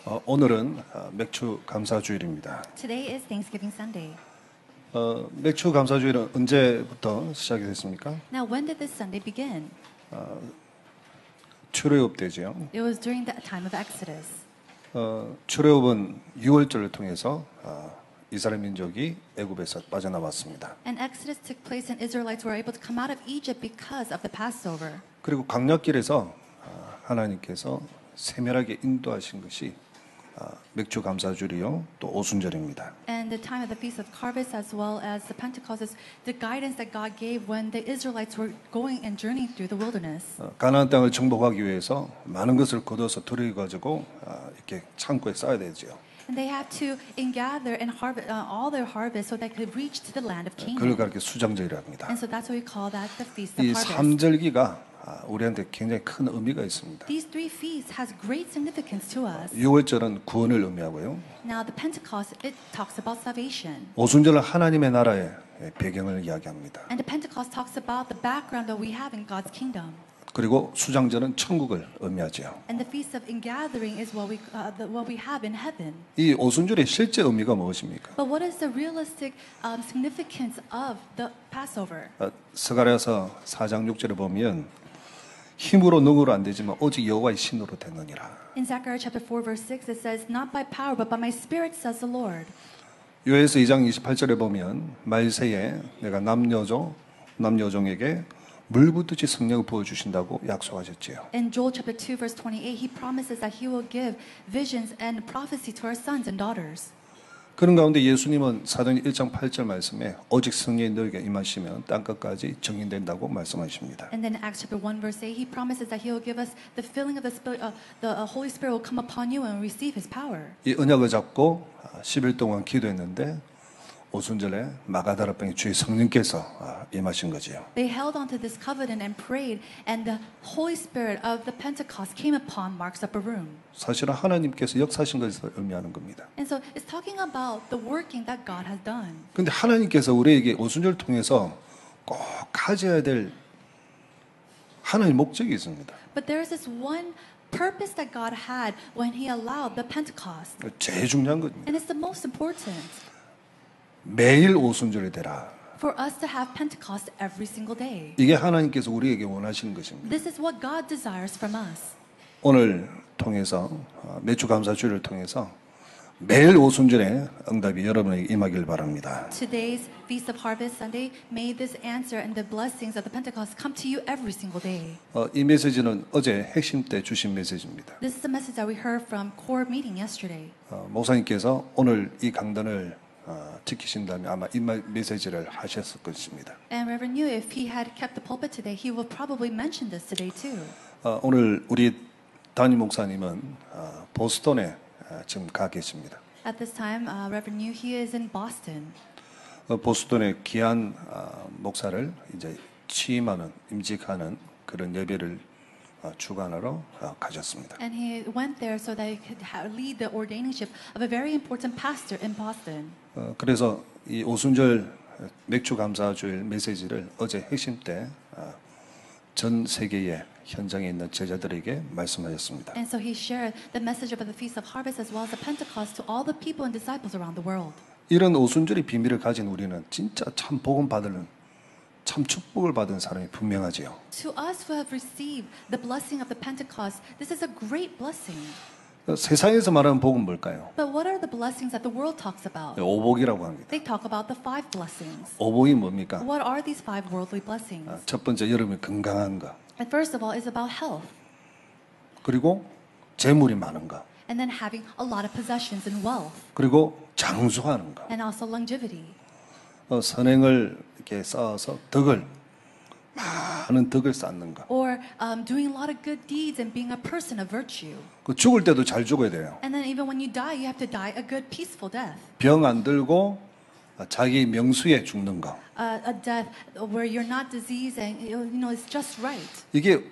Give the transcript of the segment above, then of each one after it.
오늘은 맥주 감사주일입니다. Today is Thanksgiving Sunday. 맥주 감사주일은 언제부터 시작이 됐습니까? Now, when did this Sunday begin? 출애굽 때죠. It was during the time of Exodus. 출애굽은 유월절을 통해서 이스라엘 민족이 애굽에서 빠져나왔습니다. And Exodus took place and Israelites were able to come out of Egypt because of the Passover. 그리고 광야길에서 하나님께서 세밀하게 인도하신 것이 맥주 감사주일이요, 또 오순절입니다. And the time of the Feast of Harvest as well as the Pentecost is the guidance that God gave when the Israelites were going and journeying through the wilderness. 가나안 땅을 정복하기 위해서 많은 것을 거둬서 들여 가지고 이렇게 창고에 쌓아야 되죠. And they had to gather and harvest all their harvest so they could reach to the land of 그걸 Canaan. 그렇게 수장절이라 합니다. And so that's why we call that the Feast of 이 Harvest. 삼절기가 우리한테 굉장히 큰 의미가 있습니다. These three feasts has great significance to us. 유월절은 구원을 의미하고요. Now the Pentecost, it talks about salvation. 오순절은 하나님의 나라의 배경을 이야기합니다. And the Pentecost talks about the background that we have in God's kingdom. 그리고 수장절은 천국을 의미하죠. And the Feast of Ingathering is what we have in heaven. 이 오순절의 실제 의미가 무엇입니까? But what is the realistic significance of the Passover? 스가랴서 4장 6절에 보면 힘으로 능으로 안 되지만 오직 여호와의 신으로 되느니라. In Zechariah chapter 4 verse 6 it says, "Not by power but by my spirit," says the Lord. 요엘서 2장 28절에 보면 말세에 내가 남여종에게 물붓듯이 성령을 부어 주신다고 약속하셨지요. In Joel chapter 2 verse 28 he promises that he will give visions and prophecy to our sons and daughters. 그런 가운데 예수님은 사도행 1장 8절 말씀에 오직 성령이 너에게 임하시면 땅끝까지 정인된다고 말씀하십니다. And then in Acts chapter 1 verse 8 he promises that he will give us the filling of the Spirit, the Holy Spirit will come upon you and receive his power. 이 언약을 잡고 10일 동안 기도했는데 오순절에 마가다라병의 주의 성령께서 임하신 거지요. They held on to this covenant and prayed, and the Holy Spirit of the Pentecost came upon Mark's upper room. 사실은 하나님께서 역사하신 것을 의미하는 겁니다. And so it's talking about the working that God has done. 그런데 하나님께서 우리에게 오순절을 통해서 꼭 가져야 될 하나님의 목적이 있습니다. But there is this one purpose that God had when He allowed the Pentecost, 제일 중요한 겁니다. and it's the most important. 매일 오순절이 되라. For us to have Pentecost every single day. 이게 하나님께서 우리에게 원하시는 것입니다. This is what God desires from us. 오늘 통해서 맥주 감사주일을 통해서 매일 오순절에 응답이 여러분에게 임하길 바랍니다. Today's Feast of Harvest Sunday, may this answer and the blessings of the Pentecost come to you every single day. 이 메시지는 어제 핵심 때 주신 메시지입니다. This is the message that we heard from core meeting yesterday. 목사님께서 오늘 이 강단을 지키신다면 아마 이 메시지를 하셨을 것입니다. And Reverend Yu, if he had kept the pulpit today, he will probably mention this today too. 오늘 우리 담임 목사님은 보스턴에 지금 가 계십니다. At this time, Reverend Yu, he is in Boston. 보스턴의 귀한 목사를 이제 취임하는 임직하는 그런 예배를 주관하러 가셨습니다. And he went there so that he could lead the ordainingship of a very important pastor in Boston. 그래서 이 오순절 맥주 감사주일 메시지를 어제 핵심 때 전 세계의 현장에 있는 제자들에게 말씀하셨습니다. And so he shared the message about the Feast of Harvest as well as the Pentecost to all the people and disciples around the world. 이런 오순절의 비밀을 가진 우리는 진짜 참 복음 받는 참 축복을 받은 사람이 분명하지요. To us who have received the blessing of the Pentecost, this is a great blessing. 세상에서 말하는 복은 뭘까요? But what are the blessings that the world talks about? 오복이라고 합니다. They talk about the 5 blessings. 오복이 뭡니까? What are these 5 worldly blessings? 첫 번째 여러분이 건강한 거. And first of all is about health. 그리고 재물이 많은 거. And then having a lot of possessions and wealth. 그리고 장수하는 거. And also longevity. 선행을 이렇게 쌓아서 많은 덕을 쌓는 거. Or doing a lot of good deeds and being a person of virtue. 그 죽을 때도 잘 죽어야 돼요. And then even when you die, you have to die a good, peaceful death. 병 안 들고 자기 명수에 죽는 거. A death where you're not diseased and it's just right. 이게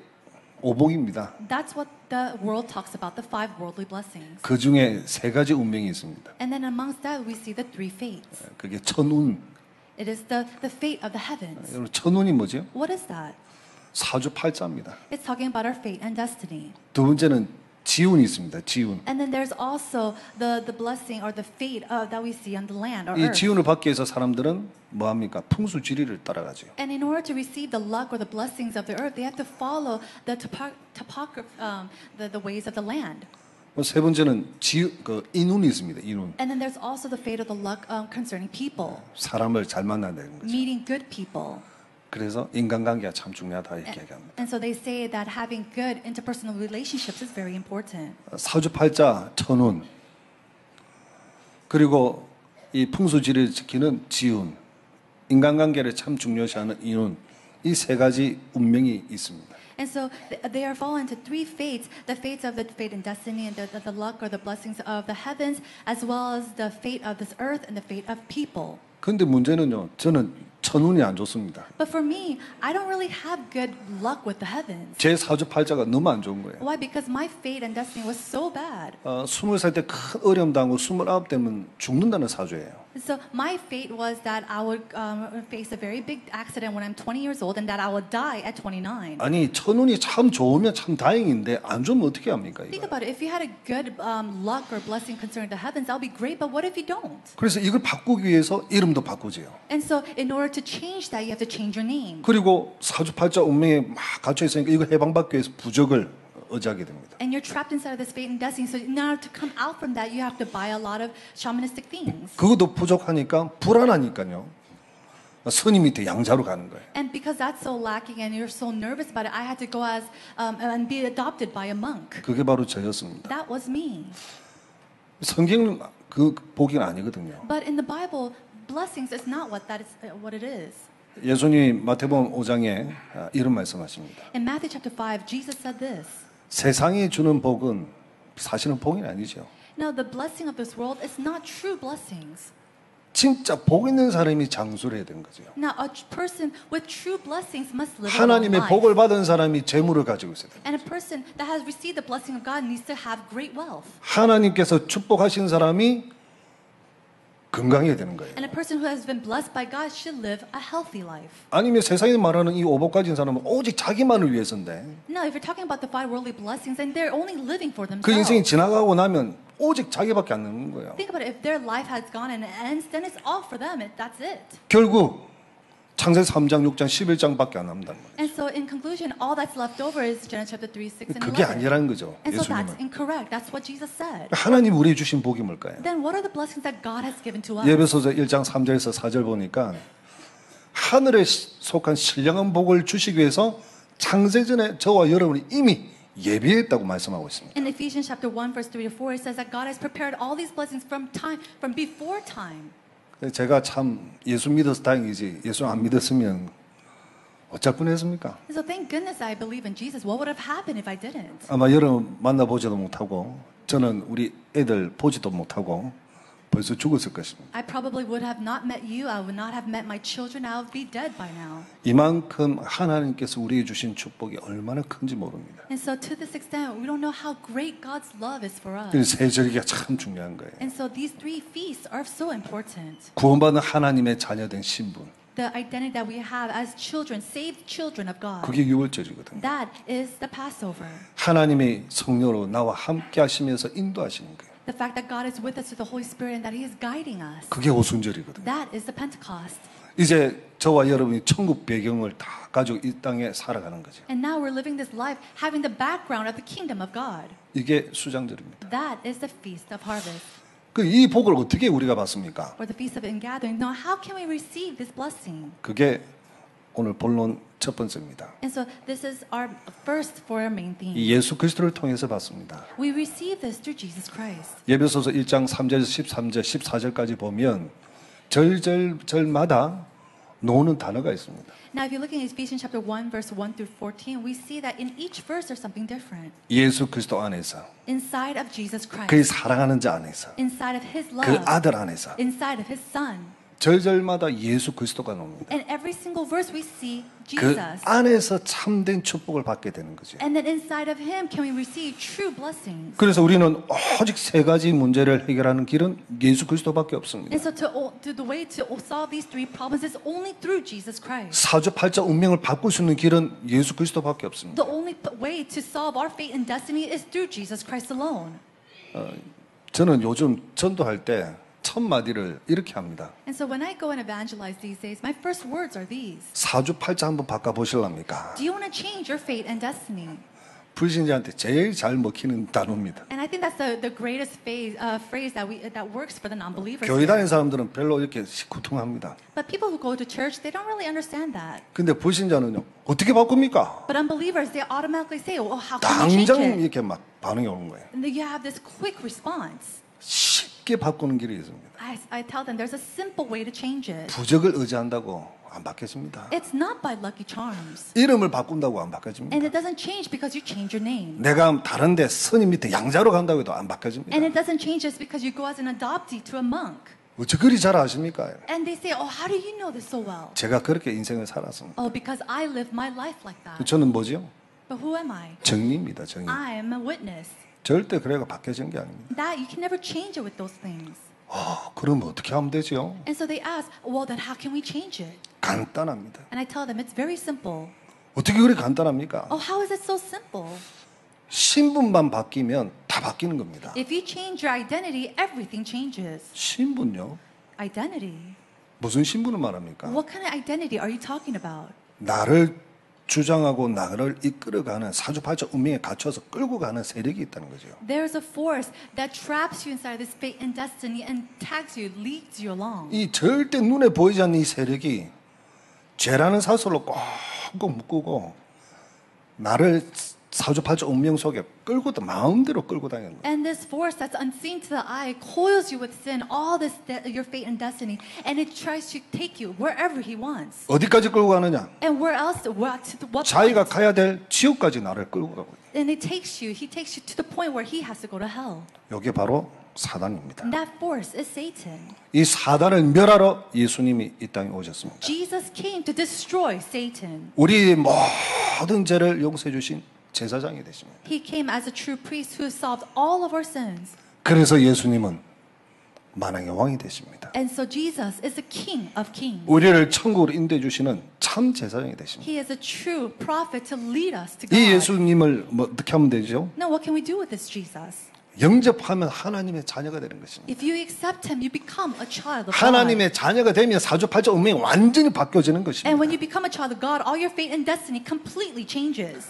오복입니다. That's what the world talks about, the 5 worldly blessings. 그 중에 3가지 운명이 있습니다. And then amongst that, we see the 3 fates. 그게 천운. It is the fate of the heavens. 여러분 천운이 뭐죠? What is that? 사주팔자입니다. It's talking about our fate and destiny. 두 번째는 지운이 있습니다. 지운. And then there's also the blessing or the fate that we see on the land or 이 earth. 지운을 받기 위해서 사람들은 뭐 합니까? 풍수지리를 따라가죠. And in order to receive the luck or the blessings of the earth, they have to follow the the ways of the land. 세 번째는 인운이 있습니다. 인운. And then there's also the fate of the luck concerning people, 사람을 잘 만난다는 거죠. meeting good people. 그래서 인간관계가 참 중요하다 이렇게 얘기합니다. And so they say that having good interpersonal relationships is very important. 사주팔자 천운 그리고 이 풍수지리를 지키는 지운 인간관계를 참 중요시하는 인운 이 세 가지 운명이 있습니다. And so they are fallen into three fates: the fates of the fate and destiny, and the luck or the blessings of the heavens, as well as the fate of this earth and the fate of people. 그런데 문제는요, 저는 천운이 안 좋습니다. But for me, I don't really have good luck with the heavens. 제 사주팔자가 너무 안 좋은 거예요. Why? Because my fate and destiny was so bad. 20살 때 큰 어려움 당하고 29 되면 죽는다는 사주예요. So my fate was that I would face a very big accident when I'm 20 years old, and that I would die at 29. 아니 천운이 참 좋으면 참 다행인데 안 좋으면 어떻게 합니까? Think 이거? about it. If you had a good luck or blessing concerning the heavens, that would be great. But what if you don't? 그래서 이걸 바꾸기 위해서 이름도 바꾸지요. And so, in order to change that, you have to change your name. 그리고 사주팔자 운명에 막 갇혀 있으니까 이거 해방받기 위해서 부적을 의지하게 됩니다. And you're trapped inside of this fate and destiny. So, in order to come out from that, you have to buy a lot of shamanistic things. 그것도 부족하니까 불안하니까요. 스님 밑에 양자로 가는 거예요. And because that's so lacking, and you're so nervous about it, I had to go as and be adopted by a monk. 그게 바로 저였습니다. That was me. 성경은 그 복이는 아니거든요. But in the Bible, blessings is not what it is. 예수님이 마태복음 5장에 이런 말씀하십니다. In Matthew chapter 5, Jesus said this. 세상이 주는 복은 사실은 복이 아니죠. Now, the blessing of this world is not true blessings. 진짜 복 있는 사람이 장수를 해야 되는 거죠. Now, a person with true blessings must live a long 하나님의 life. 복을 받은 사람이 재물을 가지고 있어야 돼요. And a person that has received the blessing of God needs to have great wealth. 하나님께서 축복하신 사람이 건강해야 되는 거예요. And a person who has been blessed by God should live a healthy life. 아니면 세상에 말하는 이 오복 가진 사람은 오직 자기만을 위해서인데 Now, if you're talking about the five worldly blessings, and they're only living for 그 인생이 themselves. 지나가고 나면 오직 자기밖에 안 남는 거예요. Think about it. If their life has gone and it ends, then it's all for them. That's it. 결국 창세기 3장, 6장, 11장밖에 안 남는단 말이에요. And so, in conclusion, all that's left over is Genesis chapter 3, 6, and 그게 11. 아니라는 거죠. And so that's 예수님은. incorrect. That's what Jesus said. 하나님 우리에게 주신 복이 뭘까요? Then what are the blessings that God has given to us? 예배소서 1장 3절에서 4절 보니까 하늘에 속한 신령한 복을 주시기 위해서 창세전에 저와 여러분이 이미 예비했다고 말씀하고 있습니다. In Ephesians chapter 1, verse 3 to 4, it says that God has prepared all these blessings from before time. 제가 참 예수 믿어서 다행이지 예수 안 믿었으면 어쩔 뻔했습니까? So thank goodness I believe in Jesus. What would have happened if I didn't? 아마 여러분 만나보지도 못하고 저는 우리 애들 보지도 못하고 벌써 죽었을 것입니다. I probably would have not met you. I would not have met my children. I would be dead by now. 이만큼 하나님께서 우리에게 주신 축복이 얼마나 큰지 모릅니다. And so to this extent, we don't know how great God's love is for us. 그래서 세 절기가 참 중요한 거예요. And so these three feasts are so important. 구원받은 하나님의 자녀된 신분. The identity that we have as children, saved children of God. 그게 유월절이거든요. That is the Passover. 하나님이 성령으로 나와 함께 하시면서 인도하시는 거예요. The fact that God is with us through the Holy Spirit and that He is guiding us. 그게 오순절이거든요. That is the Pentecost. 이제 저와 여러분이 천국 배경을 다 가지고 이 땅에 살아가는 거죠. And now we're living this life having the background of the kingdom of God. 이게 수장절입니다. That is the Feast of Harvest, 이 복을 어떻게 우리가 받습니까? or the Feast of Ingathering. Now, how can we receive this blessing? 그게 오늘 본론 첫 번째입니다. And so this is our first for our main theme. 이 예수 그리스도를 통해서 받습니다. We receive this through Jesus Christ. 예배소서 1장 3절에서 13절, 14절까지 보면 절마다 놓는 단어가 있습니다. Now, if you look in Ephesians chapter 1, verse 1 through 14, we see that in each verse there's something different. 예수 그리스도 안에서, Inside of Jesus 그의 Christ, 사랑하는 자 안에서, inside of His 그 love, 아들 안에서 inside of His Son, 절절마다 예수 그리스도가 나옵니다. In every single verse we see 그 Jesus. 안에서 참된 축복을 받게 되는 거죠. And then inside of him can we receive true blessings. 그래서 우리는 오직 세 가지 문제를 해결하는 길은 예수 그리스도밖에 없습니다. And so the way to solve these three problems is only through Jesus Christ. 사주팔자 운명을 바꿀 수 있는 길은 예수 그리스도밖에 없습니다. The only way to solve our fate and destiny is through Jesus Christ alone. 저는 요즘 전도할 때 첫 마디를 이렇게 합니다. And so when I go and evangelize these days, my first words are these. 사주팔자 한번 바꿔보실랍니까? Do you want to change your fate and destiny? 불신자한테 제일 잘 먹히는 단어입니다. And I think that's the greatest phrase that works for the non-believers. 교회 다니는 사람들은 별로 이렇게 시쿠퉁합니다. But people who go to church, they don't really understand that. 근데 불신자는요, 어떻게 바꿉니까? But unbelievers, they automatically say, "Oh, how can we change 당장 it?" 이렇게 막 반응이 오는 거예요. And then you have this quick response. 쉽게 바꾸는 길이 있습니다. I tell them there's a simple way to change it. 부적을 의지한다고 안 바뀌어집니다. It's not by lucky charms. 이름을 바꾼다고 안 바뀌어집니다. And it doesn't change because you change your name. 내가 다른데 스님 밑에 양자로 간다고 해도 안 바뀌어집니다. And it doesn't change just because you go as an adoptee to a monk. 어째 그리 잘 아십니까? And they say, "Oh, how do you know this so well?" 제가 그렇게 인생을 살았습니다. Oh, because I live my life like that. 저는 뭐지요? But who am I? 정리입니다. 정리. I am a witness. 절대 그래가 바뀌어진 게 아닙니다. That you can never change it with those things. 그럼 어떻게 하면 되지요? And so they ask, "Well, then how can we change it?" 간단합니다. And I tell them it's very simple. 어떻게 그리 간단합니까? Oh, how is it so simple? 신분만 바뀌면 다 바뀌는 겁니다. If you change your identity, everything changes. 신분요? Identity. 무슨 신분을 말합니까? What kind of identity are you talking about? 나를 주장하고 나를 이끌어가는 사주팔자 운명에 갇혀서 끌고 가는 세력이 있다는 거죠. There's a force that traps you inside this fate and destiny and tags you, leads you along. 이 절대 눈에 보이지 않는 이 세력이 죄라는 사슬로 꽁꽁 묶고 나를 사주팔자 운명 속에 끌고 마음대로 끌고 다니는 거예요. And this force that's unseen to the eye coils you with sin, all this your fate and destiny, and it tries to take you wherever he wants. 어디까지 끌고 가느냐? And where else? What 자기가 point? 가야 될 지옥까지 나를 끌고 가고 있어요. And he takes you to the point where he has to go to hell. 이게 바로 사단입니다. And that force is Satan. 이 사단을 멸하러 예수님이 이 땅에 오셨습니다. Jesus came to destroy Satan. 우리 모든 죄를 용서해 주신 제사장이 되십니다. He came as a true priest who solved all of our sins. 그래서 예수님은 만왕의 왕이 되십니다. And so Jesus is the King of Kings. 우리를 천국으로 인도해 주시는 참 제사장이 되십니다. He is a true prophet to lead us to 이 God. 예수님을 어떻게 하면 되죠? Now what can we do with this Jesus? 영접하면 하나님의 자녀가 되는 것입니다. If you accept him, you become a child of God. 하나님의 자녀가 되면 사주팔자 운명이 완전히 바뀌어지는 것입니다. And when you become a child of God, all your fate and destiny completely changes.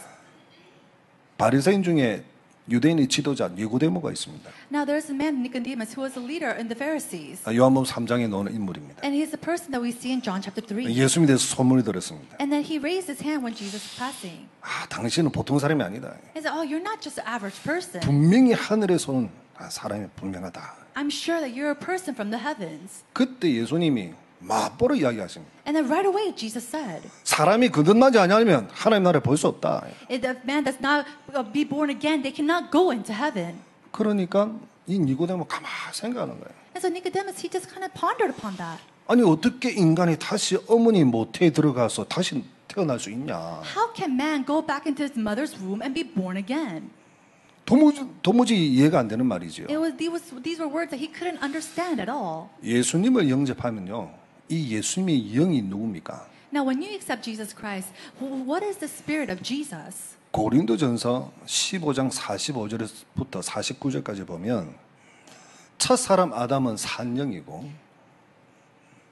바리새인 중에 유대인의 지도자 니고데모가 있습니다. Now there's a man, Nicodemus, who was a leader in the Pharisees. 요한복음 3장에 나오는 인물입니다. And he's the person that we see in John chapter 3. 예수님에 대해서 소문이 들었습니다. And then he raised his hand when Jesus was passing. 당신은 보통 사람이 아니다. He said, "Oh, you're not just an average person. 분명히 하늘에서 온 사람이 분명하다. I'm sure that you're a person from the heavens." 그때 예수님이 맞보러 이야기하십니다. And then right away Jesus said, 사람이 거듭나지 않으면 하나님 나라에 볼 수 없다. "If the man does not be born again, they cannot go into heaven." 그러니까 이 니고데모 가만히 생각하는 거예요. And so Nicodemus, he just kind of pondered upon that. 아니 어떻게 인간이 다시 어머니 모태에 들어가서 다시 태어날 수 있냐? How can man go back into his mother's womb and be born again? 도무지 이해가 안 되는 말이죠. These were words that he couldn't understand at all. 예수님을 영접하면요, 이 예수님의 영이 누굽니까? Now, when you accept Jesus Christ, what is the spirit of Jesus? 고린도전서 15장 45절부터 49절까지 보면 첫 사람 아담은 산영이고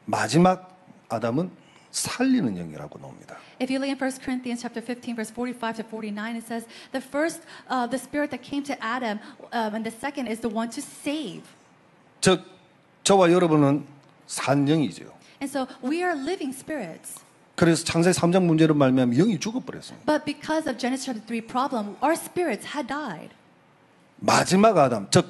마지막 아담은 살리는 영이라고 나옵니다. If you look in 1 Corinthians chapter 15, verse 45 to 49, it says the first, the spirit that came to Adam, and the second is the one to save. 즉 저와 여러분은 산영이죠. And so we are living spirits. 그래서 창세기 3장 문제로 말미암아 영이 죽어버렸습니다. But because of Genesis chapter 3 problem, our spirits had died. 마지막 아담, 즉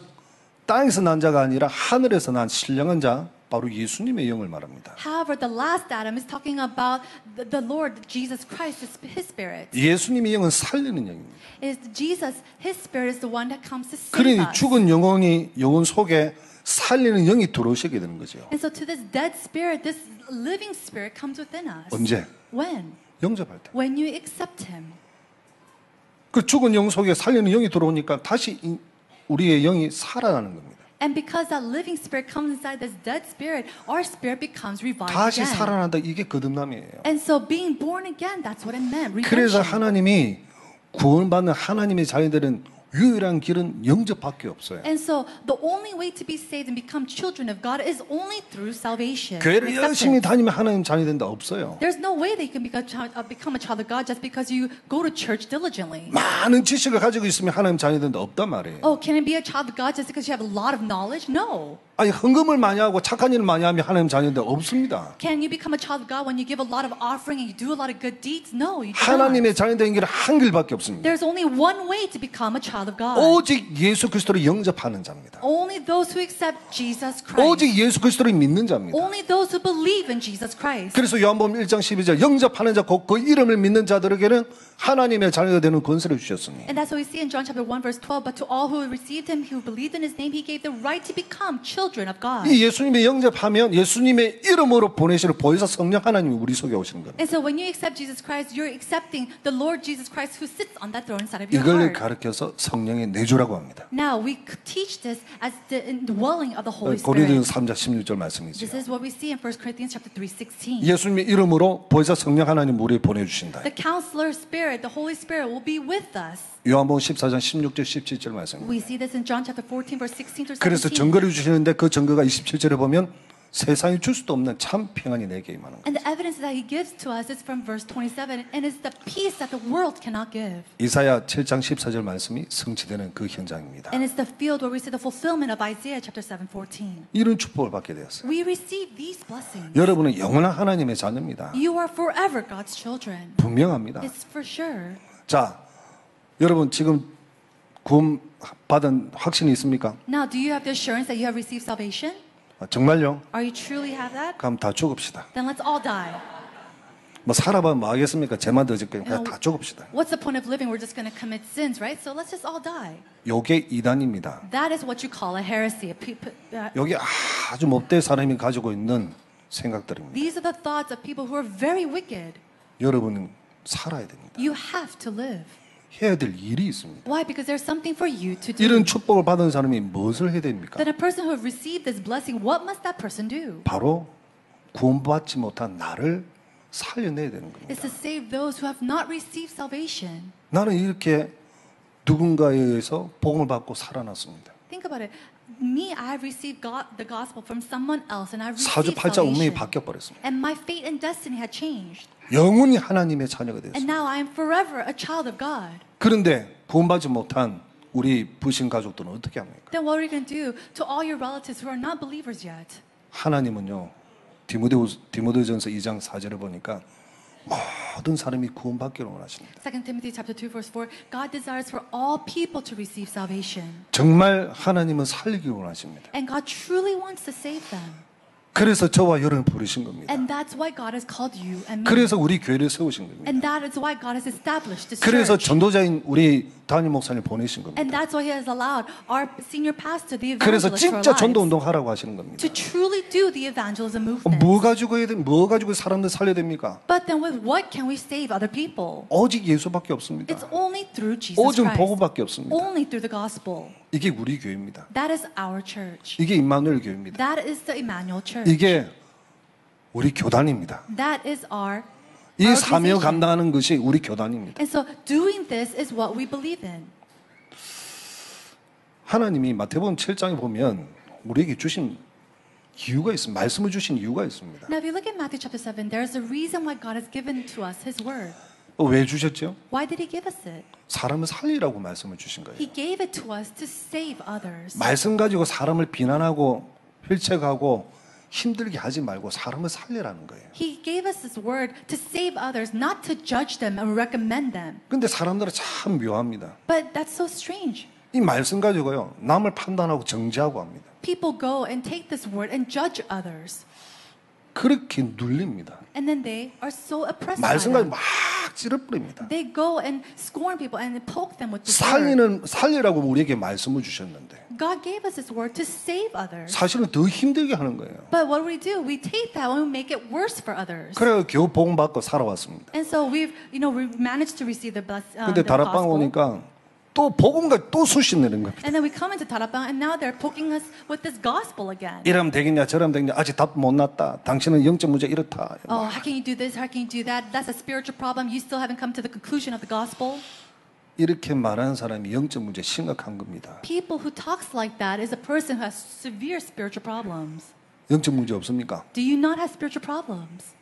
땅에서 난 자가 아니라 하늘에서 난 신령한 자, 바로 예수님의 영을 말합니다. However, the last Adam is talking about the Lord Jesus Christ, his spirit. 예수님의 영은 살리는 영입니다. Is Jesus, his spirit is the one that comes to save 그러니 us. 죽은 영혼 속에 살리는 영이 들어오시게 되는 거죠. And so to this dead spirit, this living spirit comes within us. 언제? When? 영접할 때. When you accept him. 그 죽은 영 속에 살리는 영이 들어오니까 다시 우리의 영이 살아나는 겁니다. And because that living spirit comes inside this dead spirit, our spirit becomes revived 다시 again. 살아난다. 이게 거듭남이에요. And so being born again, that's what it meant. 그래서 Redemption. 하나님이 구원받는 하나님의 자녀들은 유일한 길은 영접밖에 없어요. And so the only way to be saved and become children of God is only through salvation. 교회를 열심히 acceptance. 다니면 하나님 자녀 된다 없어요. There's no way that you can become a child of God just because you go to church diligently. 많은 지식을 가지고 있으면 하나님 자녀 된다 없단 말이에요. Oh, can it be a child of God just because you have a lot of knowledge? No. 아니 헌금을 많이 하고 착한 일을 많이 하면 하나님 자녀 된다 없습니다. Can you become a child of God when you give a lot of offering and you do a lot of good deeds? No, you do not. 하나님의 자녀 되는 길은 한 길밖에 없습니다. There's only one way to become a child of God. 오직 예수 그리스도를 영접하는 자입니다. Only those who accept Jesus Christ. 오직 예수 그리스도를 믿는 자입니다. Only those who believe in Jesus Christ. 그래서 요한복음 1장 12절 영접하는 자 곧 그 이름을 믿는 자들에게는 하나님의 자녀가 되는 권세를 주셨으니 And that's what we see in John chapter 1 verse 12. But to all who received him, who believed in his name, he gave the right to become children of God. 이 예수님의 영접하면 예수님의 이름으로 보내시는 보혜사 성령 하나님이 우리 속에 오시는 겁니다. And so when you accept Jesus Christ, you're accepting the Lord Jesus Christ who sits on that throne inside of your 이걸 heart. 가르쳐서 성령의 내주라고 합니다. Now we teach this as the indwelling of the Holy 고린도전서 Spirit. 3장 16절 말씀이죠. This is what we see in 1 Corinthians chapter 3:16. 예수님의 이름으로 보혜사 성령 하나님 우리에 보내주신다. The counselor spirit, the Holy Spirit will be with us. 요한복음 14장 16절 17절 말씀입니다. We see this in John chapter 14 verse 16 through 그래서 17. 증거를 주시는데 그 증거가 27절에 보면 세상이 줄 수도 없는 참 평안이 내게 임하는 거예요. And the evidence that he gives to us is from verse 27 and is the peace that the world cannot give. 이사야 7장 14절 말씀이 성취되는 그 현장입니다. And it's the field where we see the fulfillment of Isaiah chapter 7:14. 이런 축복을 받게 되었어요. We receive these blessings. 여러분은 영원한 하나님의 자녀입니다. You are forever God's children. 분명합니다. It's for sure. 자, 여러분 지금 구원 받은 확신이 있습니까? Now, do you have the assurance that you have received salvation? 정말요? Are you truly have that? 그럼 다 죽읍시다. Then let's all die. 뭐 살아봐면 뭐 하겠습니까? 죄만 더 짓고 그냥 다 죽읍시다. What's the point of living? We're just going to commit sins, right? So let's just all die. 요게 이단입니다. That is what you call a heresy. 여기 아주 못된 사람이 가지고 있는 생각들입니다. These are the thoughts of people who are very wicked. 여러분은 살아야 됩니다. You have to live. 해야 될 일이 있습니다. Why? Because there's something for you to do. 이런 축복을 받은 사람이 무엇을 해야 됩니까? Then a person who have received this blessing, what must that person do? 바로 구원받지 못한 나를 살려내야 되는 겁니다. It's to save those who have not received salvation. 나는 이렇게 누군가에 의해서 복음을 받고 살아났습니다. Think about it. Me, I have received the gospel from someone else, and I've received 사주팔자 운명이 salvation. 바뀌어 버렸습니다. And my fate and destiny had changed. 영원히 하나님의 자녀가 And 되었습니다. now I am forever a child of God. 그런데 구원받지 못한 우리 부신 가족들은 어떻게 합니까? Then what are you going to do to all your relatives who are not believers yet? 하나님은요, 디모데전서 2장 4절을 보니까 모든 사람이 구원받기를 원하십니다. 2 Timothy chapter 2 verse 4, God desires for all people to receive salvation. 정말 하나님은 살리기를 원하십니다. And God truly wants to save them. 그래서 저와 여러분을 부르신 겁니다. And that's why God has called you and me. 그래서 우리 교회를 세우신 겁니다. And that is why God has established this 그래서 church. 전도자인 우리 담임 목사님 보내신 겁니다. And that's why He has allowed our senior pastor, the 그래서 evangelist, for our 진짜 전도 lives, 운동 하라고 하시는 겁니다. to truly do the evangelism movement. 뭐 가지고 해야 돼? 뭐 가지고 사람들 살려야 됩니까? But then with what can we save other people? 오직 예수밖에 없습니다. It's only through Jesus 오직 Christ. 복음밖에 없습니다. Only through the gospel. 이게 우리 교회입니다. That is our church. 이게 임마누엘 교회입니다. That is the Emmanuel Church. 이게 우리 교단입니다. That is our 이 our 사명을 organization. 감당하는 것이 우리 교단입니다. And so doing this is what we believe in. 하나님이 마태복음 7장에 보면 우리에게 주신 이유가 있습니다. 말씀을 주신 이유가 있습니다. Now if you look at Matthew chapter 7, there's a reason why God has given to us His word. 왜 주셨죠? Why did He give us it? 사람을 살리라고 말씀을 주신 거예요. He gave it to us to save others. 말씀 가지고 사람을 비난하고 휠체하고 힘들게 하지 말고 사람을 살리라는 거예요. He gave us His word to save others, not to judge them and recommend them. 근데 사람들은 참 묘합니다. But that's so strange. 이 말씀 가지고요, 남을 판단하고 정죄하고 합니다. People go and take this word and judge others. 그렇게 눌립니다. And then they are so oppressed by 말씀까지 them. 막 찌르버립니다. They go and scorn people and poke them with the word. 살리라고 우리에게 말씀을 주셨는데 God gave us His word to save others. 사실은 더 힘들게 하는 거예요. But what do? We take that and we make it worse for others. 그래서 겨우 복음 받고 살아왔습니다. And so we've managed to receive the 근데 the 다락방 gospel. 오니까 또 복음과 또 수시 내는 겁니다. And then we come into Tarapang and now they're poking us with this gospel again. 이러면 되겠냐 저러면 되겠냐 아직 답 못 났다. 당신은 영적 문제 이렇다. Oh, how can you do this? How can you do that? That's a spiritual problem. You still haven't come to the conclusion of the gospel. 이렇게 말하는 사람이 영적 문제 심각한 겁니다. People who talks like that is a person who has severe spiritual problems. 영적 문제 없습니까? Do you not have spiritual problems?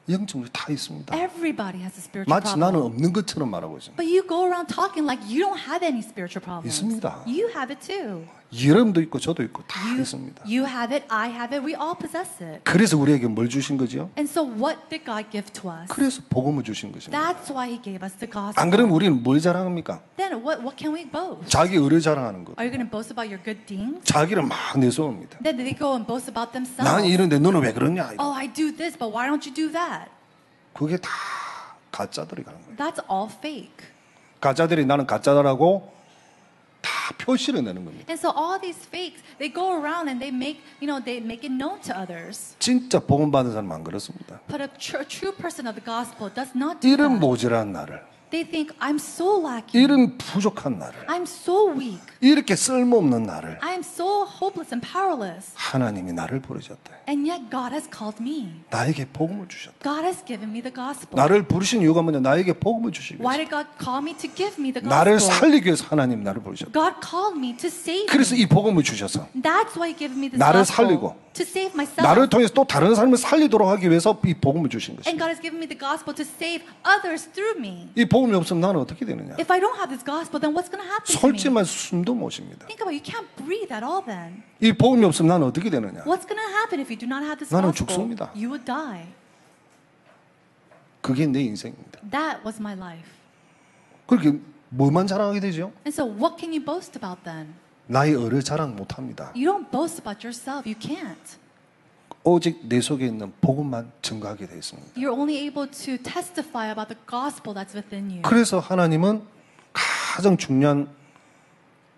영적 문제 다 있습니다. Everybody has a spiritual 마치 나는 problem. 없는 것처럼 말하고 있습니다. But you go around talking like you don't have any spiritual problems. 있습니다. You have it too. 여러분도 있고 저도 있고 다 있습니다. You have it, I have it, we all possess it. 그래서 우리에게 뭘 주신 거죠? And so what did God give to us? 그래서 복음을 주신 것입니다. That's why He gave us the gospel. 안 그러면 우리는 뭘 자랑합니까? Then what can we boast? 자기 의를 자랑하는 것. Are you going to boast about your good things? 자기를 막 내세웁니다. Then they go and boast about themselves. 난 이런데 너는 왜 그러냐? Oh, I do this, but why don't you do that? 그게 다 가짜들이 가는 거예요. That's all fake. 가짜들이 나는 가짜다라고 다 표시를 내는 겁니다. And so all these fakes, they go around and they make it known to others. 진짜 복음 받은 사람은 안 그렇습니다. But a true person of the gospel does not do 이런 that. 모자란 나를, They think, I'm so lacking. 이런 부족한 나를, I'm so weak. 이렇게 쓸모없는 나를 I am so hopeless and powerless. 하나님이 나를 부르셨다. And yet God has called me. 나에게 복음을 주셨다. God has given me the gospel. 나를 부르신 이유가 뭐냐? 나에게 복음을 주시기 Why 위해서. did God call me to give me the 나를 gospel? 살리기 위해서 하나님 나를 부르셨다. God called me to save 그래서 me. 이 복음을 주셔서 That's why He gave me this 나를 gospel. 살리고 To save myself. 나를 통해서 또 다른 삶을 살리도록 하기 위해서 이 복음을 주신 And 것입니다. God has given me the gospel to save others through me. 이 복음이 없으면 나는 어떻게 되느냐? If I don't have this gospel, then what's going to happen to me? 솔직히 말 숨도 못 쉽니다. Think about it. You can't breathe at all then. 이 복음이 없으면 나는 어떻게 되느냐? What's going to happen if you do not have this 나는 gospel? 죽습니다. You would die. 그게 내 인생입니다. That was my life. 그렇게 뭐만 자랑하게 되죠? And so what can you boast about then? 나의 의를 자랑 못합니다. You don't boast about yourself. You can't. 오직 내 속에 있는 복음만 증거하게 되어 있습니다. You're only able to testify about the gospel that's within you. 그래서 하나님은 가장 중요한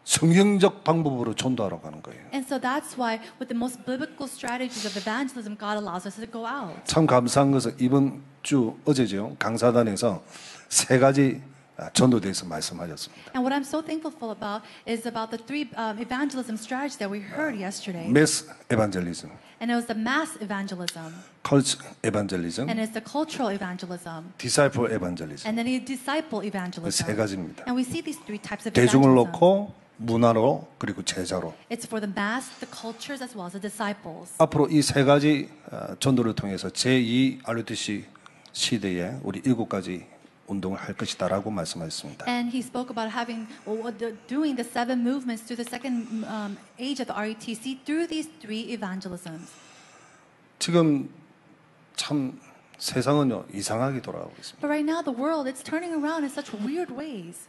성경적 방법으로 전도하라고 하는 거예요. And so that's why with the most biblical strategies of evangelism, God allows us to go out. 참 감사한 것은 이번 주 어제죠. 강사단에서 세 가지 전도대에서 말씀하셨습니다. And what I'm so thankful about is about the three evangelism strategies that we heard yesterday. 매스 에반젤리즘, And it was the mass evangelism, 컬처 에반젤리즘, and it's the cultural evangelism, 디사이플 에반젤리즘. and then the disciple 그 세 evangelism. 가지입니다. And we see these three types of 대중을 evangelism. 놓고 문화로 그리고 제자로. It's for the mass, the cultures, as well as the disciples. 앞으로 이 세 가지 전도를 통해서 제2 RUTC 시대에 우리 7가지 운동을 할 것이다라고 말씀하셨습니다. And he spoke about doing the 7 movements through the second age of the RUTC through these 3 evangelisms. 지금 참 세상은요 이상하게 돌아가고 있습니다. But right now, the world, it's turning around in such weird ways.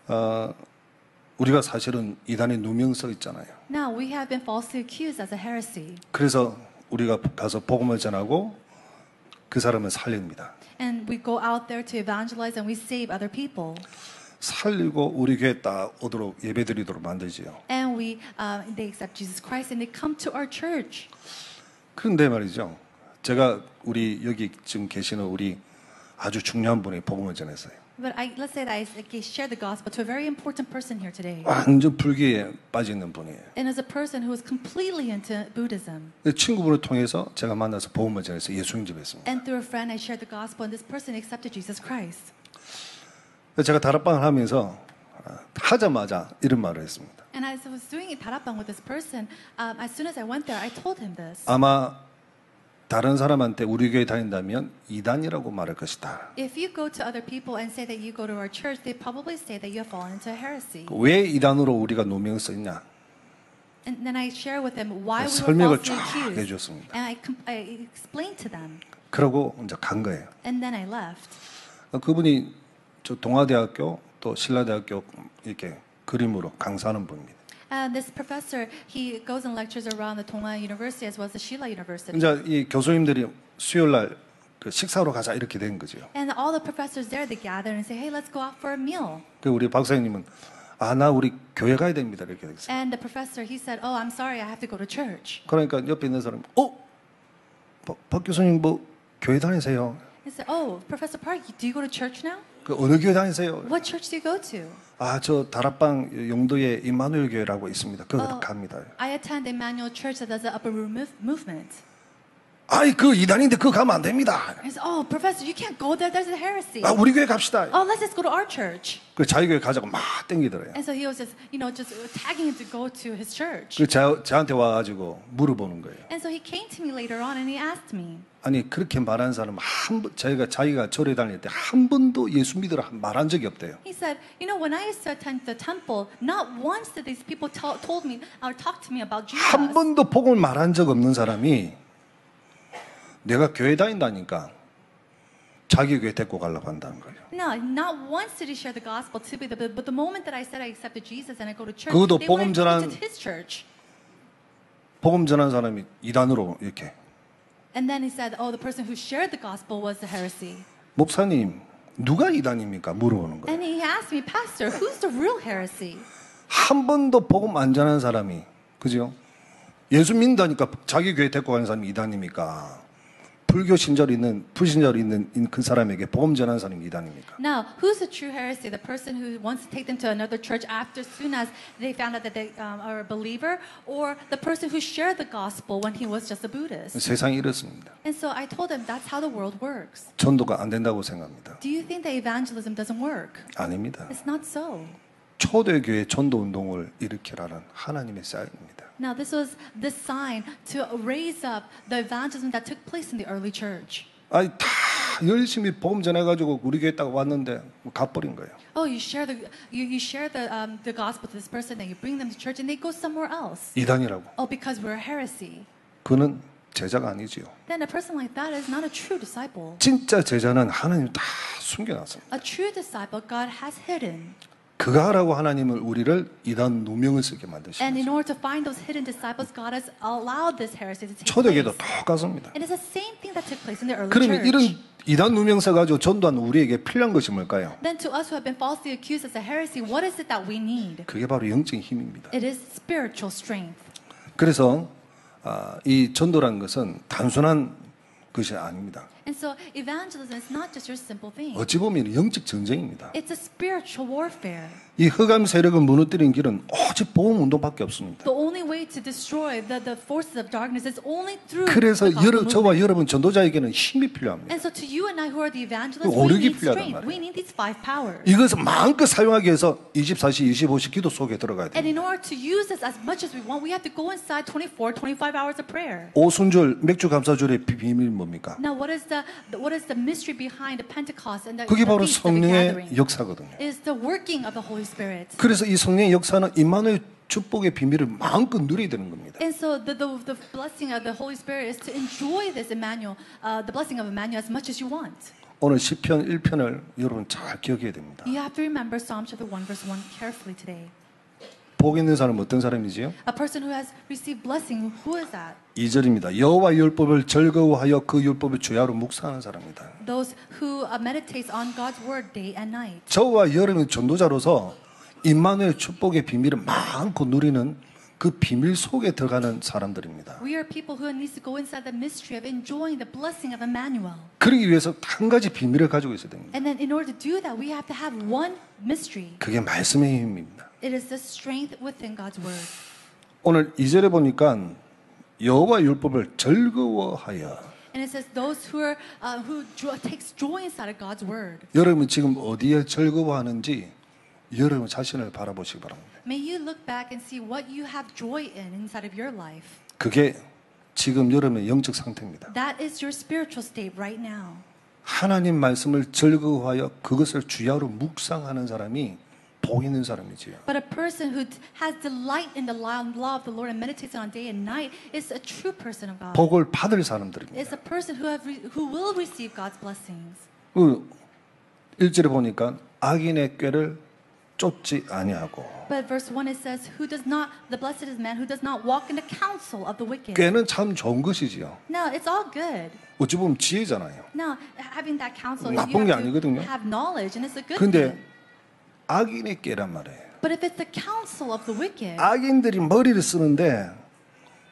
우리가 사실은 이단에 누명서 있잖아요. Now, we have been falsely accused as a heresy. 그래서 우리가 가서 복음을 전하고 그 사람을 살립니다. And we go out there to evangelize and we save other people. 살리고 우리 교회 딱 오도록 예배드리도록 만들지요. And they accept Jesus Christ and they come to our church. 그런데 말이죠. 제가 우리 여기 지금 계시는 우리 아주 중요한 분이 복음을 전했어요. But let's say that I share the gospel to a very important person here today. 완전 불교에 빠져 있는 분이에요. And as a person who is completely into Buddhism. 친구분을 통해서 제가 만나서 복음을 전해서 예수 인접했습니다. And through a friend, I shared the gospel, and this person accepted Jesus Christ. 제가 다락방을 하면서 하자마자 이런 말을 했습니다. And as I was doing a tarapang with this person, as soon as I went there, I told him this. 아마 다른 사람한테 우리 교회 다닌다면 이단이라고 말할 것이다. If you go to other people and say that you go to our church, they probably say that you have fallen into heresy. 왜 이단으로 우리가 누명을 썼냐? And then I share with them why we were 설명을 falsely 쫙 accused. 해줬습니다. And I explained to them. 그러고 이제 간 거예요. And then I left. 그분이 저 동아대학교 또 신라대학교 이렇게 그림으로 강사하는 분입니다. And this professor, he goes and lectures around the Tonghua University as well as the Shilla University. 이제 이 교수님들이 수요일 날 그 식사로 가자 이렇게 된 거죠. And all the professors there, they gather and say, hey, let's go out for a meal. 그 우리 박사님은 나 우리 교회 가야 됩니다 이렇게 됐어요. And the professor, he said, oh, I'm sorry, I have to go to church. 그러니까 옆에 있는 사람이 박 교수님 뭐 교회 다니세요? He said, oh, Professor Park, do you go to church now? 그 어느 교회 다니세요? What church do you go to? 저 다락방 용도에 임마누엘 교회라고 있습니다. 거기 갑니다. I attend Emmanuel Church that does the upper room movement. 그 이단인데 그거 가면 안 됩니다. He said, oh, Professor, you can't go there. There's a heresy. 우리 교회 갑시다. Oh, let's just go to our church. 그 자기 교회 가자고 막 땡기더래요. And so he was just, just tagging him to go to his church. 그 저한테 와가지고 물어보는 거예요. And so he came to me later on and he asked me. 아니 그렇게 말하는 사람 자기가 절에 다닐 때 한 번도 예수 믿으라 말한 적이 없대요. He said, when I used to attend the temple, not once did these people told me or talk to me about Jesus. 한 번도 복음을 말한 적 없는 사람이 내가 교회 다닌다니까 자기 교회 데리고 가려고 한다는 거예요. No, not once did he share the gospel to me, but the moment that I said I accepted Jesus and I go to church, 그것도 they wanted 복음 me to his church. 복음 전한 사람이 이단으로 이렇게. And then he said, oh, the person who shared the gospel was the heresy. 목사님, 누가 이단입니까? 물어보는 거예요. And he asked me, Pastor, who's the real heresy? 한 번도 복음 안 전한 사람이, 그죠? 예수 믿는다니까 자기 교회 데리고 가는 사람이 이단입니까? 불교 신절 있는 불신절 있는 그 사람에게 복음 전하는 사람이 이단입니까? Now, who's the true heresy? The person who wants to take them to another church after soon as they found out that they are a believer, or the person who shared the gospel when he was just a Buddhist? 세상이 이렇습니다. And so I told him that's how the world works. 전도가 안 된다고 생각합니다. Do you think that evangelism doesn't work? 아닙니다. It's not so. 초대교회 전도 운동을 일으키라는 하나님의 사역입니다. Now, this was the sign to raise up the evangelism that took place in the early church. 다 열심히 복음 전해가지고 우리 교회 딱 왔는데 가버린 거예요. Oh, you share the gospel to this person, then you bring them to church, and they go somewhere else. 이단이라고. Oh, because we're a heresy. 그는 제자가 아니지요. Then a person like that is not a true disciple. 진짜 제자는 하나님 다 숨겨놨습니다. A true disciple, God has hidden. 그가 하라고 하나님을 우리를 이단 누명을 쓰게 만드신 And in 거죠. order to find those hidden disciples, God has allowed this heresy to take 초대교회도 place. 똑같습니다. It is the same thing that took place in the early 그러면 이런 church. 이단 누명 써가지고 전도하는 우리에게 필요한 것이 뭘까요? Then to us who have been falsely accused as a heresy, what is it that we need? 그게 바로 영적인 힘입니다. It is spiritual strength. 그래서 이 전도라는 것은 단순한 것이 아닙니다. And so evangelism is not just your simple thing. 어찌 보면 영적 전쟁입니다. It's a spiritual warfare. 이 흑암 세력을 무너뜨리는 길은 오직 복음 운동밖에 없습니다. The only way to destroy the forces of darkness is only through 그래서 the gospel 저와 movement. 여러분 전도자에게는 힘이 필요합니다. And so to you and I who are the evangelists, we 오력이 need 필요하단 strength. 말이에요. We need these five powers. 이것을 마음껏 사용하기 위해서 24시, 25시 기도 속에 들어가야 And in 됩니다. order to use this as much as we want, we have to go inside 25 hours of prayer. 오순절 맥주 감사절의 비밀이 뭡니까? Now, what is the mystery behind the Pentecost and the 그게 바로 feast of the gathering? 성령의 역사거든요. Is the working of the Holy Spirit. 그래서 이 성령의 역사는 임마누엘 축복의 비밀을 마음껏 누리게 되는 겁니다. And so the blessing of the Holy Spirit is to enjoy this Emmanuel, the blessing of Emmanuel as much as you want. 오늘 시편 1편을 여러분 잘 기억해야 됩니다. You have to remember Psalm chapter 1 verse 1 carefully today. 복 있는 사람은 어떤 사람이지요? A person who has received blessing, who is that? 2절입니다. 여호와 율법을 즐거워하여 그 율법을 주야로 묵상하는 사람입니다. Those who meditates on God's word day and night. 저와 여러분 전도자로서 임마누엘 축복의 비밀을 마음껏 누리는 그 비밀 속에 들어가는 사람들입니다. We are people who needs to go inside the mystery of enjoying the blessing of Emmanuel. 그러기 위해서 한 가지 비밀을 가지고 있어야 됩니다. And then in order to do that, we have to have one mystery. 그게 말씀의 힘입니다. It is the strength within God's word. 오늘 2절에 보니까 여호와 율법을 즐거워하여. And it says those who takes joy inside of God's word. 여러분 지금 어디에 즐거워하는지 여러분 자신을 바라보시기 바랍니다. May you look back and see what you have joy in inside of your life. 그게 지금 여러분의 영적 상태입니다. That is your spiritual state right now. 하나님 말씀을 즐거워하여 그것을 주야로 묵상하는 사람이 복 있는 사람이지요. But a person who has delight in the law of the Lord and meditates on day and night is a true person of God. 복을 받을 사람들입니다. Is a person who will receive God's blessings. 그 1절에 보니까 악인의 꾀를 쫓지 아니하고. But verse 1 it says, the blessed is man who does not walk in the counsel of the wicked. 꾀는 참 좋은 것이지요. No, it's all good. 어찌 보면 지혜잖아요. No, having that counsel, you 나쁜 게 have 아니거든요. to have knowledge, and it's a good 근데 thing. 악인의 꾀란 말이에요. But if it's the counsel of the wicked, 악인들이 머리를 쓰는데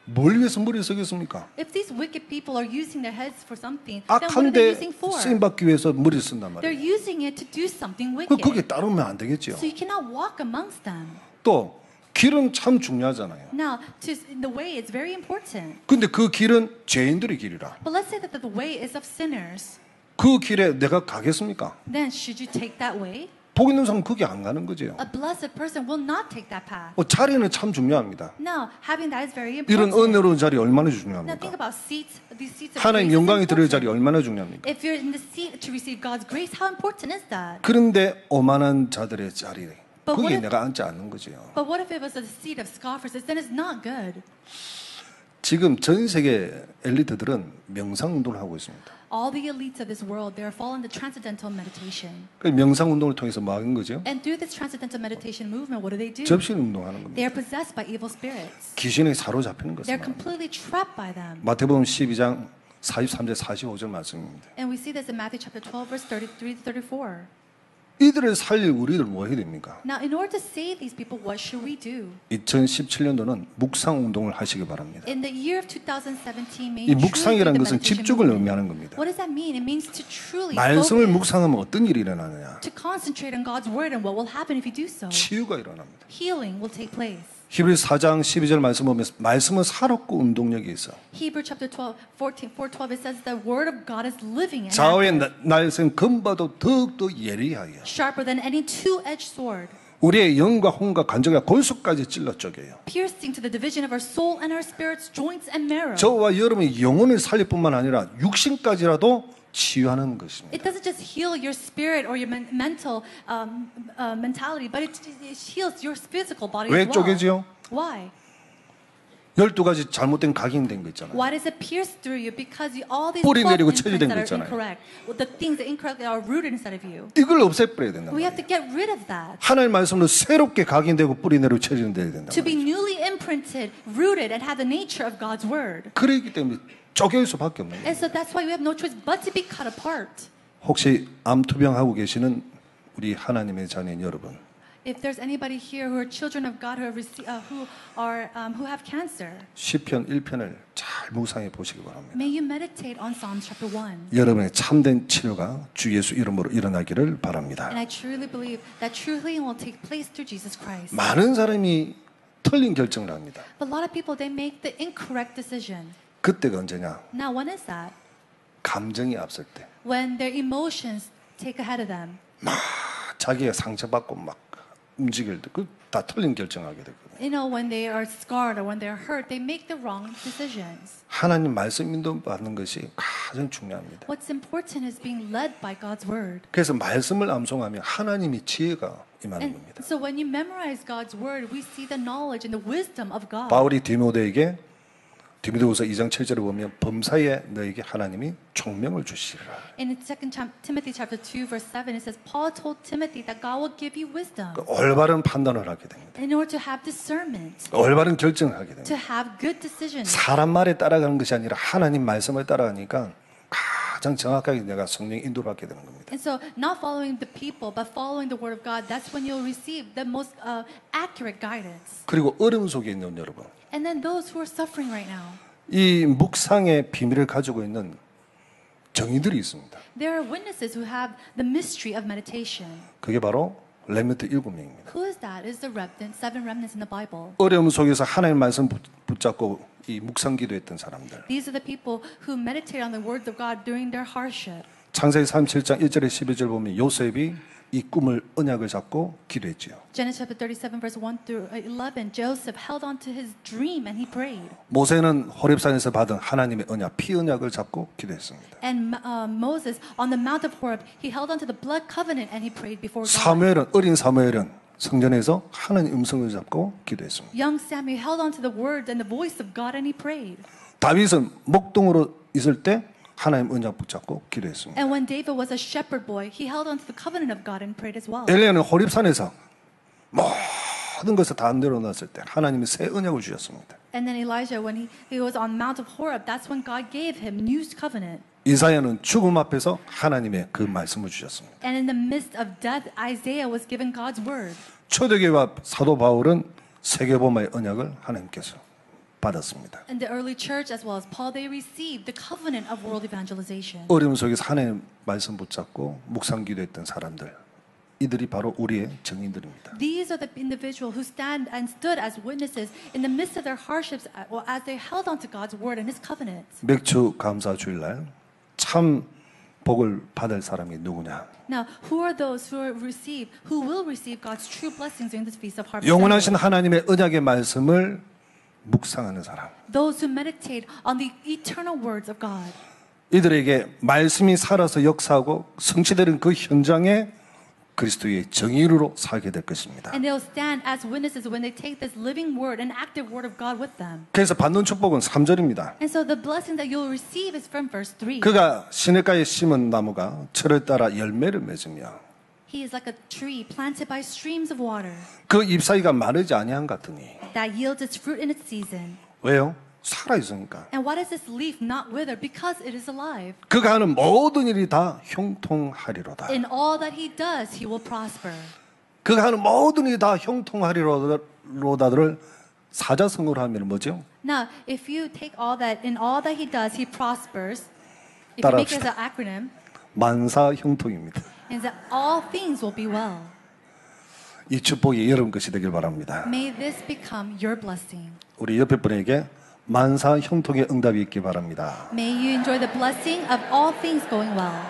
뭘 위해서 머리를 쓰겠습니까? if these wicked people are using their heads for something, then what are 악한데 they using for? 쓰임 받기 위해서 머리를 쓴단 They're 말이에요. using it to do something 거기에 wicked. 따르면 안 되겠죠. So you cannot walk amongst them. 또 길은 참 중요하잖아요. Now, the way is very important. 근데 그 길은 죄인들의 길이라. But let's say that the way is of sinners. 그 길에 내가 가겠습니까? Then should you take that way? 복 있는 사람은 거기 안 가는 거죠. A blessed person will not take that path. 자리는 참 중요합니다. No, having that is very 이런 important. 은혜로운 자리 얼마나 Now think 중요합니까? about seats. These seats of 하나님 grace is 영광이 들어올 자리 important. 얼마나 중요합니까? If you're in the seat to receive God's grace, how important is that? 그런데 오만한 자들의 자리에 But 거기에 what if- 내가 앉지 않는 거죠. But what if it was a seat of scoffers? Then it's not good. 지금 전 세계 엘리트들은 명상 운동을 하고 있습니다. All the elites of this world, they are fallen to transcendental meditation. 그 명상 운동을 통해서 뭐 하는 거죠? And through this transcendental meditation movement, what do? 접신 운동하는 겁니다. They are possessed by evil spirits. 귀신에 사로잡히는 They're 것입니다. completely trapped by them. 마태복음 12장 43절 45절 말씀입니다. And we see this in Matthew chapter 12, verse 33 to 34. 이들을 살릴 우리들 뭐 해야 됩니까? Now, in order to save these people, what should we do? 2017년도는 묵상 운동을 하시기 바랍니다. In the year of 2017, may 이 you truly do 묵상이라는 the 것은 meditation 집중을 movement. 의미하는 겁니다. What does that mean? It means to truly 말씀을 focus, 묵상하면 어떤 일이 일어나느냐? to concentrate on God's word, and what will happen if you do so? 치유가 일어납니다. Healing will take place. 히브리서 4장 12절 말씀 보면 말씀은 살았고 운동력이 있어. Hebrew chapter 4:12 it says the word of God is living and 좌우의 active, 날선 금봐도 더욱더 예리하여 sharper than any two-edged sword, 우리의 영과 혼과 간절과 골수까지 찔러 쪼개요. piercing to the division of our soul and our spirits, joints and marrow. 저와 여러분의 영혼을 살릴 뿐만 아니라 육신까지라도 치유하는 것입니다. It doesn't just heal your spirit or your mental mentality, but it heals your physical body 왜 as well. 쪼개지요? Why? 12가지 잘못된 각인된 거 있잖아요. Why does it pierce through you? Because all these 뿌리 내리고 imprints 체질된 거 that are 있잖아요. incorrect, the things that incorrectly are rooted inside of you. 이걸 없애버려야 된다. We have to get rid of that. 하나님 말씀으로 새롭게 각인되고 뿌리 내리고 체질돼야 된다. To be newly imprinted, rooted, and have the nature of God's word. 그렇기 때문에 쪼갤 수밖에 없는 거예요. And so that's why we have no choice but to be cut apart. 혹시 암투병하고 계시는 우리 하나님의 자녀인 여러분, If there's anybody here who are children of God who have cancer, 시편 1편을 잘 묵상해 보시기 바랍니다. may you meditate on Psalms chapter 1. 여러분의 참된 치료가 주 예수 이름으로 일어나기를 바랍니다. And I truly believe that true healing will take place through Jesus Christ. 많은 사람이 틀린 결정을 합니다. But a lot of people, they make the incorrect decision. 그때가 언제냐? Now, when is that? 감정이 앞설 때. When their emotions take ahead of them. 자기가 상처받고 막 움직일 때 그 다 틀린 결정하게 되거든요. You know, when they are scarred or when they are hurt, they make the wrong decisions. 하나님 말씀 인도 받는 것이 가장 중요합니다. What's important is being led by God's word. 그래서 말씀을 암송하면 하나님의 지혜가 임하는 And 겁니다. so when you memorize God's word, we see the knowledge and the wisdom of God. 바울이 디모데에게 디모데후서 2장 7절에 보면 범사에 너에게 하나님이 총명을 주시리라. In 2 Timothy chapter 2 verse 7 it says Paul told Timothy that God will give you wisdom 올바른 판단을 하게 됩니다. in order to have discernment, 올바른 결정을 하게 됩니다. to have good decisions. 사람 말에 따라가는 것이 아니라 하나님 말씀을 따라가니까 가장 정확하게 내가 성령 인도를 받게 되는 겁니다. And so not following the people but following the word of God, that's when you'll receive the most accurate guidance. 그리고 어려움 속에 있는 여러분, And then those who are suffering right now, 이 묵상의 비밀을 가지고 있는 정의들이 있습니다. there are witnesses who have the mystery of meditation. 그게 바로 렘넌트 7명입니다. Who is that? Is the remnant, 7 remnants in the Bible. 어려움 속에서 하나님 말씀 붙잡고 이 묵상 기도했던 사람들. These are the people who meditate on the words of God during their hardship. 창세기 37장 1절에 12절 보면 요셉이 이 꿈을 언약을 잡고 기도했지요. Genesis chapter 37 verse 1 through 11, Joseph held on to his dream and he prayed. 모세는 호렙산에서 받은 하나님의 언약, 피 언약을 잡고 기도했습니다. And Moses, on the Mount of Horeb, he held on to the blood covenant and he prayed before God. 사무엘은 어린 사무엘은 성전에서 하나님 음성을 잡고 기도했습니다. Young Samuel held on to the word and the voice of God and he prayed. 다윗은 목동으로 있을 때 하나님 언약 붙잡고 기도했습니다. And when David was a shepherd boy, he held on to the covenant of God and prayed as well. 엘리야는 호렙산에서 모든 것을 다 내려놨을 때 하나님이 새 언약을 주셨습니다. And then Elijah, when he was on Mount of Horeb, that's when God gave him new covenant. 이사야는 죽음 앞에서 하나님의 그 말씀을 주셨습니다. And in the midst of death, Isaiah was given God's word. 초대교회와 사도 바울은 세계복음의 언약을 하나님께서 받았습니다. And the early church, as well as Paul, they received the covenant of world evangelization. 어려움 속에서 하나님 말씀 붙잡고 묵상 기도했던 사람들, 이들이 바로 우리의 증인들입니다. These are the individuals who stand and stood as witnesses in the midst of their hardships, or as they held on to God's word and His covenants. 맥주 감사 주일날 참 복을 받을 사람이 누구냐? Now, who are those who will receive God's true blessings during this feast of harvest? 영원하신 하나님의 언약의 말씀을 묵상하는 사람. Those who meditate on the eternal words of God. 이들에게 말씀이 살아서 역사하고 성취되는 그 현장에 그리스도의 정의로 살게 될 것입니다. And they'll stand as witnesses when they take this living word and active word of God with them. 그래서 받는 축복은 3절입니다. And so the blessing that you'll receive is from verse 3. 그가 시냇가에 심은 나무가 철을 따라 열매를 맺으며 He is like a tree planted by streams of water 그 잎사귀가 마르지 아니한 같으니. that yields its fruit in its season. 왜요? 살아 있으니까. And why does this leaf not wither? Because it is alive. 그가 하는 모든 일이 다 형통하리로다. In all that he does, he will prosper. 그가 하는 모든 일이 다 형통하리로다를 사자성어로 하면 뭐죠? Now, if you take all that, in all that he does, he prospers. If you make it as an acronym, 만사 형통입니다. means that all things will be well. 이 축복이 여러분 것이 되길 바랍니다. May this become your blessing. 우리 옆에 분에게 만사 형통의 응답이 있기 바랍니다. May you enjoy the blessing of all things going well.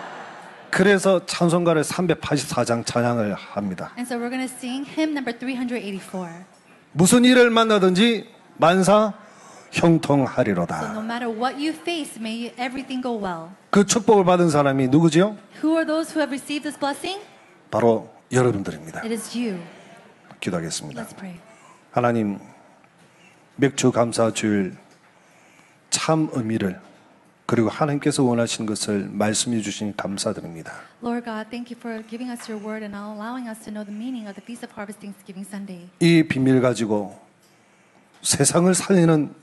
그래서 찬송가를 384장 찬양을 합니다. And so we're going to sing hymn number 384. 무슨 일을 만나든지 만사 So 형통하리로다. no matter what you face, may everything go well. 그 축복을 받은 사람이 누구지요? Who are those who have received this blessing? 바로 여러분들입니다. It is you. 기도하겠습니다. Let's pray. 하나님, 맥주 감사 주일 참 의미를 그리고 하나님께서 원하시는 것을 말씀해 주시니 감사드립니다. Lord God, thank you for giving us your word and allowing us to know the meaning of the Feast of Harvest Thanksgiving Sunday. 이 비밀 가지고 세상을 살리는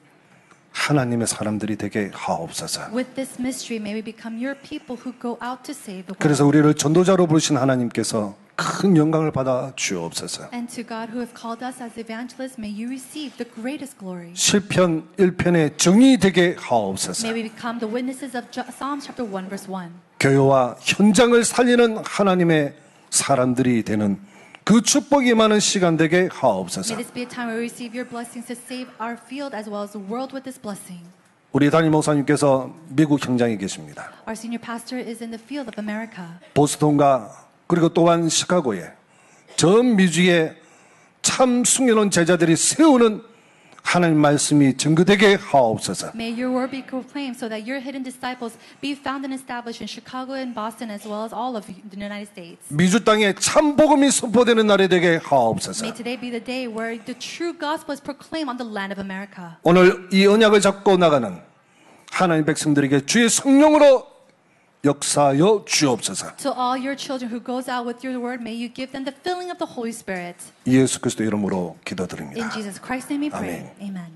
하나님의 사람들이 되게 하옵소서. With this mystery, may we become your people who go out to save the world. 그래서 우리를 전도자로 부르신 하나님께서 큰 영광을 받아 주옵소서. And to God who have called us as evangelists, may you receive the greatest glory. 시편 1편의 정의 되게 하옵소서. May we become the witnesses of Psalm chapter 1 verse 1. 교회와 현장을 살리는 하나님의 사람들이 되는 그 축복이 많은 시간 되게 하옵소서. May this be a time where we receive your blessings to save our field as well as the world with this blessing. 우리 담임 목사님께서 미국 현장에 계십니다. Our senior pastor is in the field of America. 보스턴과 그리고 또한 시카고에 전 미주에 참 숨겨놓은 제자들이 세우는 하나님 말씀이 증거되게 하옵소서. May your word be proclaimed so that your hidden disciples be found and established in Chicago and Boston as well as all of the United States. 미주 땅에 참 복음이 선포되는 날이 되게 하옵소서. May today be the day where the true gospel is proclaimed on the land of America. 오늘 이 언약을 잡고 나가는 하나님 백성들에게 주의 성령으로 역사하여 주옵소서. To all your children who goes out with your word, may you give them the filling of the Holy Spirit. 예수 그리스도 이름으로 In 기도드립니다. Jesus Christ's name we pray. Amen. Amen.